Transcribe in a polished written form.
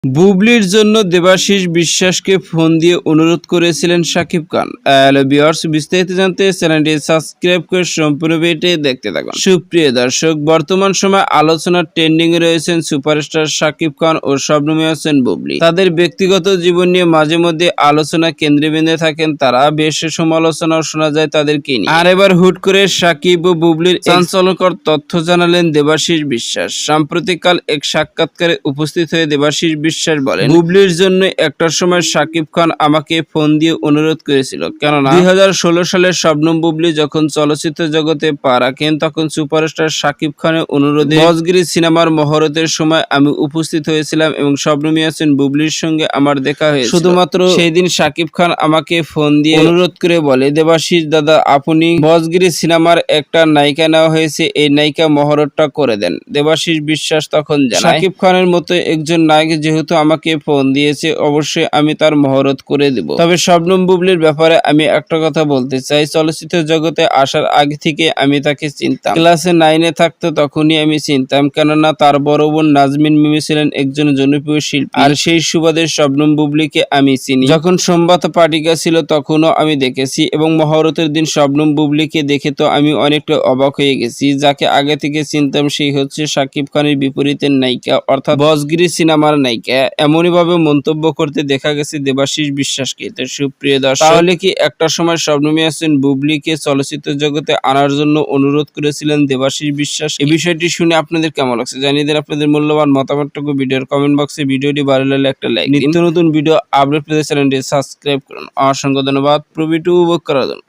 বুবলির জন্য দেবাশিস বিশ্বাসকে ফোন দিয়ে অনুরোধ করেছিলেন শাকিব খান। হ্যালো ভিউয়ার্স, বিস্তারিত জানতে চ্যানেলটি সাবস্ক্রাইব করে সম্পূর্ণ ভিডিওটি দেখতে থাকুন। সুপ্রিয় দর্শক, বর্তমান সময় আলোচনার ট্রেন্ডিং এ রয়েছেন সুপারস্টার শাকিব খান ও শবনম হোসেন বুবলি। তাদের ব্যক্তিগত জীবন নিয়ে মাঝে মধ্যে আলোচনা কেন্দ্রবিন্দুতে থাকেন তারা। বেশ সমালোচনাও শোনা যায় তাদেরকে নিয়ে। আর এবার হুট করে শাকিব ও বুবলির চাঞ্চল্যকর তথ্য জানালেন দেবাশিস বিশ্বাস। সাম্প্রতিককাল এক সাক্ষাৎকারে উপস্থিত হয়ে দেবাশিস বিশ্বাস বলেন, বুবলির জন্য একটার সময় শাকিব খান আমাকে ফোন দিয়ে অনুরোধ করেছিল, কেননা 2016 সালে শবনম বুবলি যখন চলচ্চিত্র জগতে পা রাখেন তখন সুপারস্টার শাকিব খানের অনুরোধে বজগিরি সিনেমার মহরতের সময় আমি উপস্থিত হয়েছিলাম এবং শবনম হোসেন বুবলির সঙ্গে আমার দেখা হয়েছিল। শুধুমাত্র সেই দিন শাকিব খান আমাকে ফোন দিয়ে অনুরোধ করে বলে, দেবাশিস দাদা, আপনি বজগিরি সিনেমার একটা নায়িকা নেওয়া হয়েছে, এই নায়িকা মহরতটা করে দেন। দেবাশিস বিশ্বাস তখন জানায়, শাকিব খানের মতো একজন নায়ক যেহেতু আমাকে ফোন দিয়েছে, অবশ্যই আমি তার মহরত করে দেব। তবে শবনম বুবলির ব্যাপারে আমি একটা কথা বলতে চাই, চলচ্চিত্র জগতে আসার আগে থেকে আমি তাকে চিনতাম। ক্লাসে 9-এ থাকতো তখনই আমি চিনতাম, কেননা তার বড় বোন নাজমিন মিমি ছিলেন একজন জনপ্রিয় শিল্পী। আর সেই সুবাদে শবনম বুবলিকে আমি চিনি। যখন সম্বাদ পাঠিকা ছিল তখনও আমি দেখেছি এবং মহরতের দিন শবনম বুবলিকে দেখে তো আমি অনেকটা অবাক হয়ে গেছি। যাকে আগে থেকে চিনতাম সেই হচ্ছে শাকিব খানের বিপরীতের নায়িকা, অর্থাৎ বজগিরি সিনেমার নায়িকা। এমনই ভাবে মন্তব্য করতে দেখা গেছে দেবাশিস বিশ্বাসকে। তো সুপ্রিয় দর্শক, তাহলে কি একটা সময় শবনম হোসেন বুবলিকে চলচ্চিত্র জগতে আনার জন্য অনুরোধ করেছিলেন দেবাশিস বিশ্বাস? এই বিষয়টি শুনে আপনাদের কেমন লাগছে জানিয়ে দেন আপনাদের মূল্যবান মতামতটুকু ভিডিওর কমেন্ট বক্সে। ভিডিওটি ভালো লাগলে একটা লাইক। নিত্য নতুন ভিডিও আপডেট পেতে চ্যানেলটি সাবস্ক্রাইব করুন। অসংখ্য ধন্যবাদ প্রভিটু উপভোগ করার জন্য।